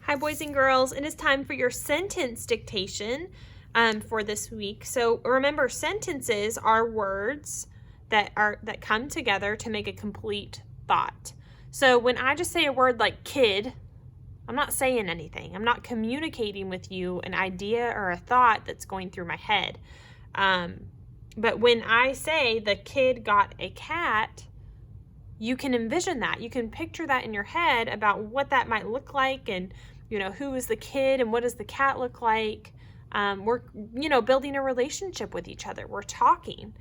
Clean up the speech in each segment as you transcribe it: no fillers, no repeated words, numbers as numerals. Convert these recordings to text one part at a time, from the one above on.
Hi, boys and girls. It is time for your sentence dictation for this week. So remember, sentences are words that come together to make a complete thought. So when I just say a word like kid, I'm not saying anything. I'm not communicating with you an idea or a thought that's going through my head. But when I say the kid got a cat, you can envision that. You can picture that in your head about what that might look like, and who is the kid and what does the cat look like. We're building a relationship with each other. We're talking.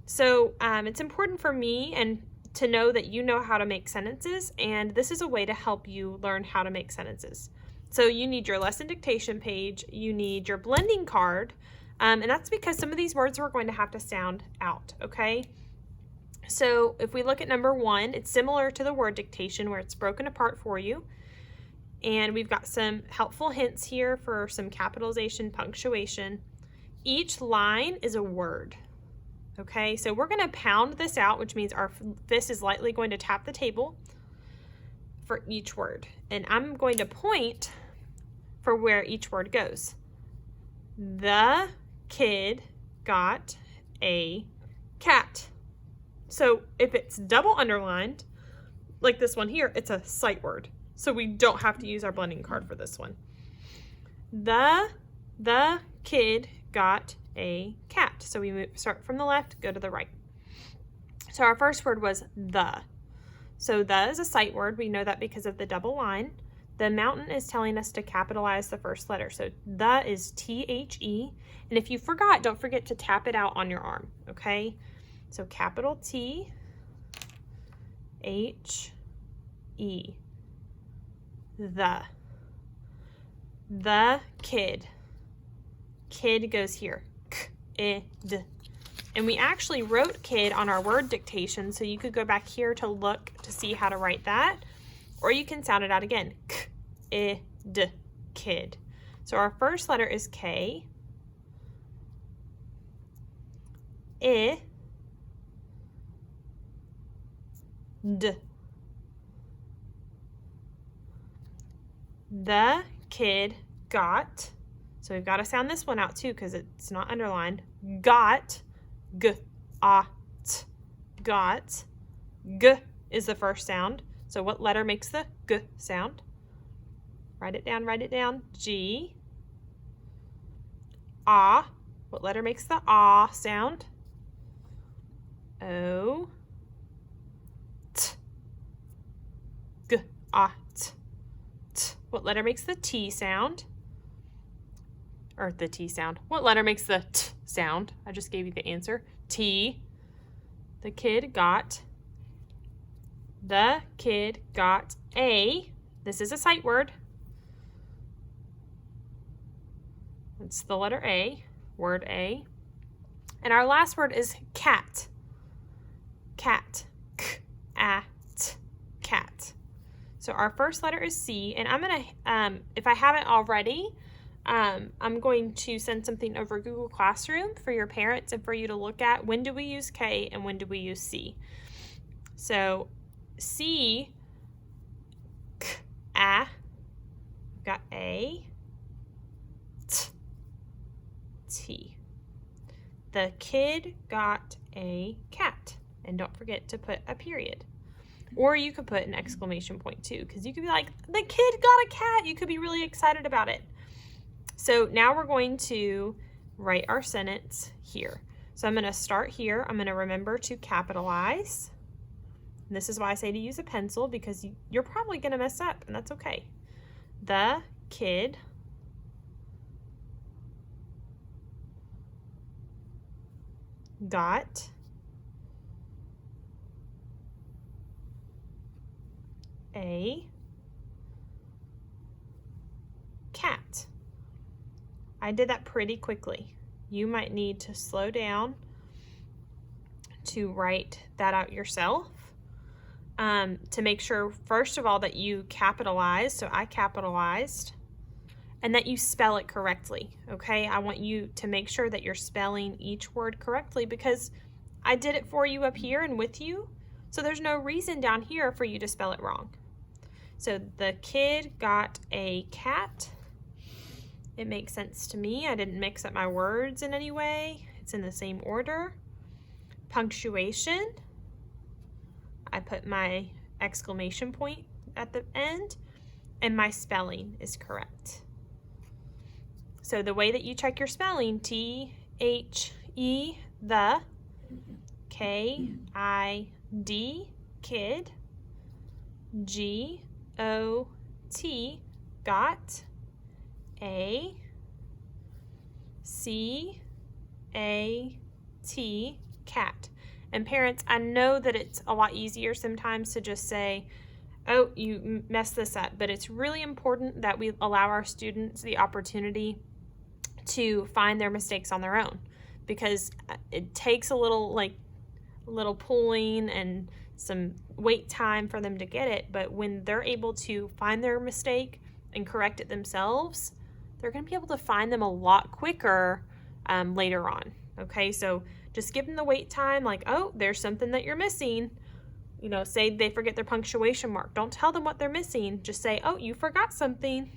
So it's important for me and to know that you know how to make sentences, and this is a way to help you learn how to make sentences. So you need your lesson dictation page, you need your blending card, and that's because some of these words we're going to have to sound out, okay? So if we look at number 1, it's similar to the word dictation where it's broken apart for you. And we've got some helpful hints here for some capitalization, punctuation. Each line is a word. Okay, so we're going to pound this out, which means our fist is lightly going to tap the table for each word. And I'm going to point for where each word goes. The kid got a cat. So if it's double underlined, like this one here, it's a sight word. So we don't have to use our blending card for this one. The kid got a cat. So we start from the left, go to the right. So our first word was the. So the is a sight word. We know that because of the double line. The mountain is telling us to capitalize the first letter. So the is T-H-E. And if you forgot, don't forget to tap it out on your arm, okay? So capital T-H-E. The kid. Kid goes here. K-I-D. And we actually wrote kid on our word dictation, so you could go back here to look to see how to write that, or you can sound it out again. K-I-D. Kid. So our first letter is K. I. D. The kid got, so we've got to sound this one out too because it's not underlined. Got, g-a-t, got. G is the first sound. So what letter makes the g sound? Write it down. G. Ah. What letter makes the ah sound? O. T. G-a-t. What letter makes the T sound? Or the T sound. What letter makes the T sound? I just gave you the answer. T. The kid got. The kid got a. This is a sight word. It's the letter A. Word A. And our last word is cat. Cat. K-a-t. Cat. So our first letter is C, and I'm going to, if I haven't already, I'm going to send something over Google Classroom for your parents and for you to look at. When do we use K and when do we use C? So C, K-a, we've got A, T. The kid got a cat. And don't forget to put a period. Or you could put an exclamation point too, because you could be like, the kid got a cat. You could be really excited about it. So now we're going to write our sentence here. So I'm going to start here. I'm going to remember to capitalize. And this is why I say to use a pencil, because you're probably going to mess up, and that's okay. The kid got a cat. I did that pretty quickly. You might need to slow down to write that out yourself, to make sure, first of all, that you capitalize. So I capitalized, and that you spell it correctly, okay? I want you to make sure that you're spelling each word correctly because I did it for you up here and with you, so there's no reason down here for you to spell it wrong. So the kid got a cat. It makes sense to me. I didn't mix up my words in any way. It's in the same order. Punctuation. I put my exclamation point at the end, and my spelling is correct. So the way that you check your spelling, T-H-E, the, K-I-D, kid, G-O-T, got, A-C-A-T, cat. And parents, I know that it's a lot easier sometimes to just say, oh, you messed this up, but it's really important that we allow our students the opportunity to find their mistakes on their own, because it takes a little pulling and some wait time for them to get it, but when they're able to find their mistake and correct it themselves, they're going to be able to find them a lot quicker later on. Okay, so just give them the wait time, like, oh, there's something that you're missing. You know, say they forget their punctuation mark. Don't tell them what they're missing. Just say, oh, you forgot something.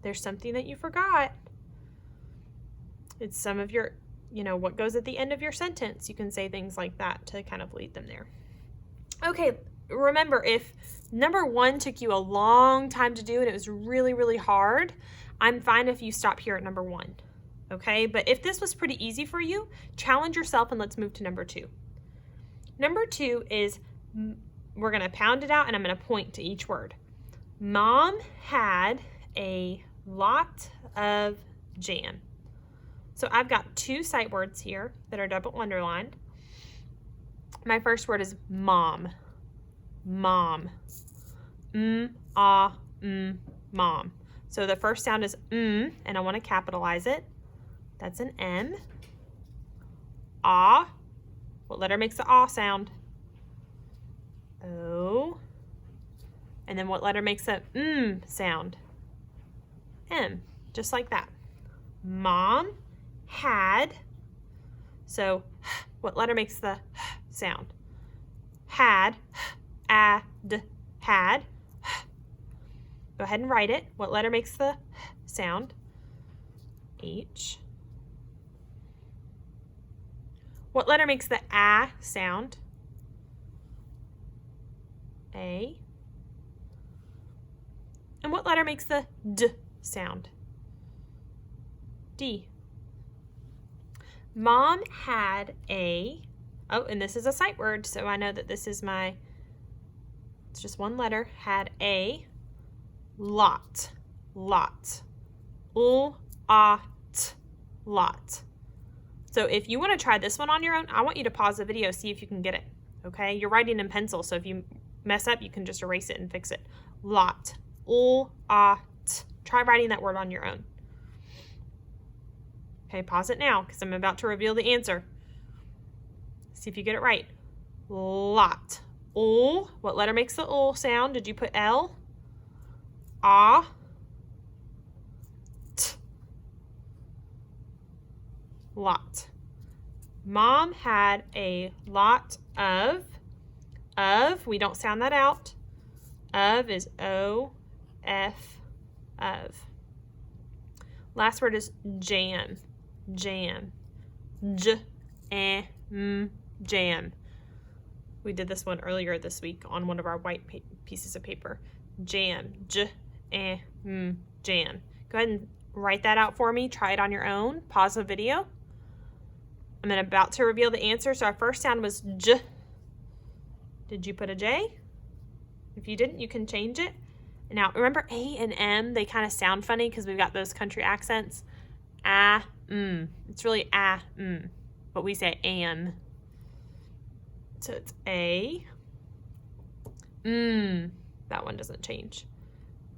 There's something that you forgot. It's some of your, what goes at the end of your sentence. You can say things like that to kind of lead them there. Okay, remember, if number 1 took you a long time to do and it was really, really hard, I'm fine if you stop here at number 1. Okay, but if this was pretty easy for you, challenge yourself and let's move to number 2. Number 2 is, we're going to pound it out and I'm going to point to each word. Mom had a lot of jam. So I've got 2 sight words here that are double underlined. My first word is mom. Mom. Mom. So the first sound is and I want to capitalize it. That's an M. Ah. What letter makes the ah sound? O. And then what letter makes the sound? M. Just like that. Mom had. So what letter makes the sound? Had. Had. Go ahead and write it. What letter makes the sound? H. What letter makes the A sound? A. And what letter makes the D sound? D. Mom had a, and this is a sight word, so I know that this is it's just one letter, had a lot. Lot. Lot. So if you want to try this one on your own, I want you to pause the video, see if you can get it. Okay? You're writing in pencil, so if you mess up, you can just erase it and fix it. Lot. Try writing that word on your own. Okay, pause it now because I'm about to reveal the answer. See if you get it right. Lot. What letter makes the sound? Did you put L? Lot. Mom had a lot of, we don't sound that out. Of is O-F, of. Last word is jam. Jam. Jam. We did this one earlier this week on one of our white pieces of paper. Jam. Jam. Go ahead and write that out for me. Try it on your own. Pause the video. I'm about to reveal the answer. So our first sound was J. Did you put a J? If you didn't, you can change it. Now, remember A and M, they kind of sound funny because we've got those country accents. It's really but we say am. So it's A. That one doesn't change.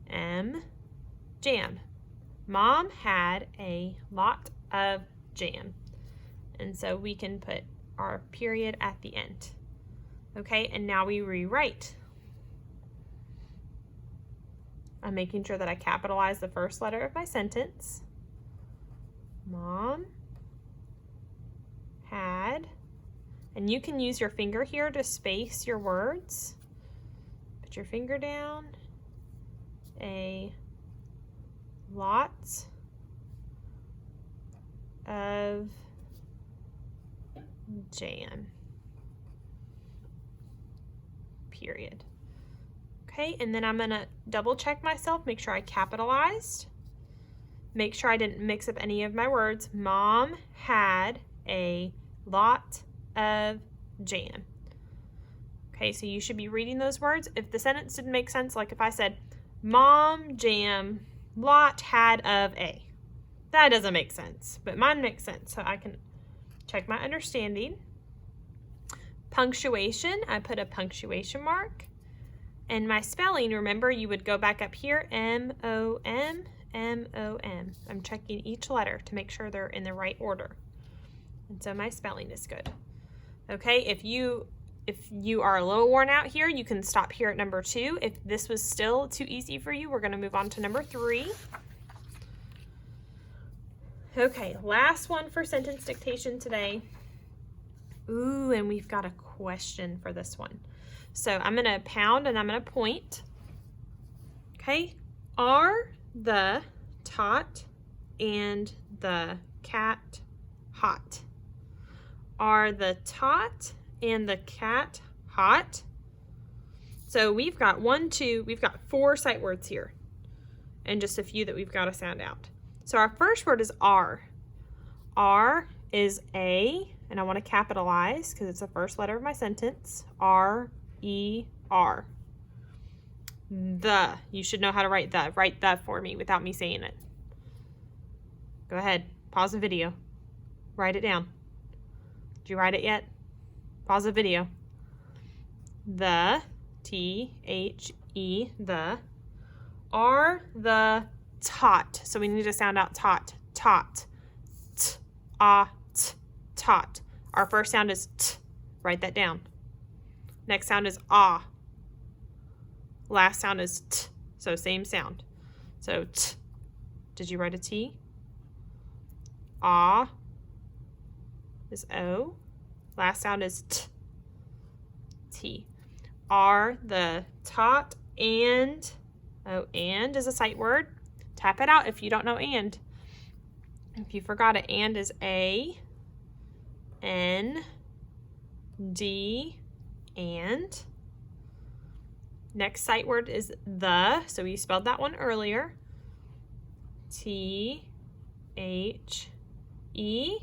M. Jam. Mom had a lot of jam. And so we can put our period at the end. Okay, and now we rewrite. I'm making sure that I capitalize the first letter of my sentence. Mom had, and you can use your finger here to space your words. Put your finger down a lot of jam. Period. Okay, and then I'm going to double check myself, make sure I capitalized. Make sure I didn't mix up any of my words. Mom had a lot of jam. Okay, so you should be reading those words. If the sentence didn't make sense, like if I said, Mom jam lot had of a. That doesn't make sense, but mine makes sense, so I can check my understanding. Punctuation, I put a punctuation mark. And my spelling, remember, you would go back up here, M-O-M, M-O-M. I'm checking each letter to make sure they're in the right order. And so my spelling is good. Okay, if you are a little worn out here, you can stop here at number 2. If this was still too easy for you, we're going to move on to number 3. Okay, last one for sentence dictation today. Ooh, and we've got a question for this one. So I'm going to pound and I'm going to point. Okay, are the tot and the cat hot? Are the tot and the cat hot? So we've got 4 sight words here and just a few that we've got to sound out. So our first word is are. R is a, and I want to capitalize because it's the first letter of my sentence. R-E-R. The. You should know how to write the. Write the for me without me saying it. Go ahead. Pause the video. Write it down. Did you write it yet? Pause the video. The. T-H-E. The. Are the tot. So we need to sound out tot. Tot. T-ah-t. Tot. Our first sound is t. Write that down. Next sound is ah. Last sound is t. So same sound. So t. Did you write a T? Ah is O. Last sound is t. T. Are the tot and, oh, and is a sight word. Tap it out if you don't know and. If you forgot it, and is A, N, D, and. Next sight word is the, so we spelled that one earlier. T, H, E.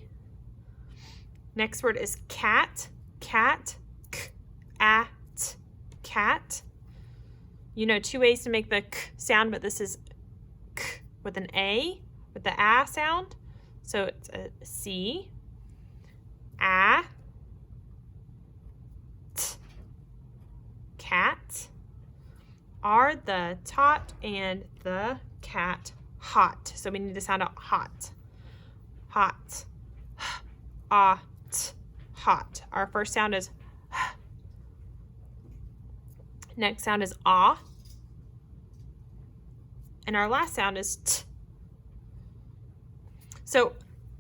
Next word is cat, cat, k, at, cat. You know 2 ways to make the k sound, but this is k with an A, with the A sound. So it's a C, A, T, cat. Are the tot and the cat hot? So we need to sound out hot. Hot. Ah, t, hot. Our first sound is next sound is ah. And our last sound is t. So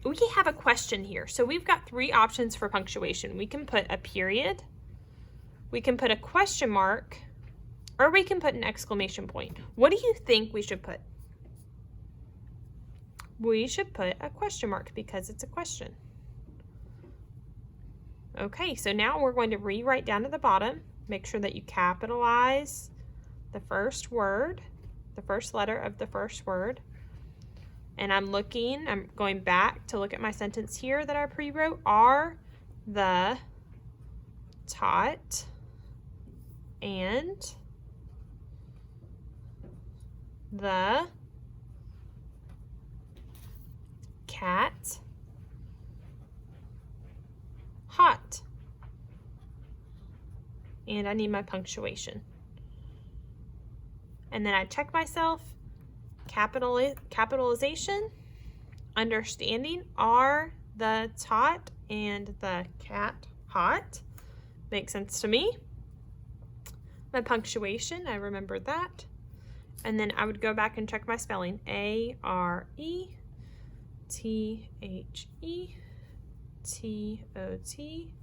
we have a question here. So we've got 3 options for punctuation. We can put a period, we can put a question mark, or we can put an exclamation point. What do you think we should put? We should put a question mark because it's a question. Okay, so now we're going to rewrite down to the bottom. Make sure that you capitalize the first word, the first letter of the first word. And I'm going back to look at my sentence here that I pre-wrote. Are the tot and the cat hot? And I need my punctuation. And then I check myself. Capitalization, understanding, are the tot and the cat hot? Makes sense to me. My punctuation, I remembered that. And then I would go back and check my spelling. A-R-E, T-H-E, T-O-T,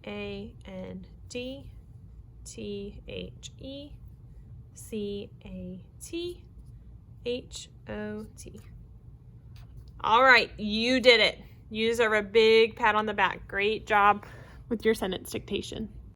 A-N-D, T-H-E, C-A-T-H-O-T. All right, you did it. You deserve a big pat on the back. Great job with your sentence dictation.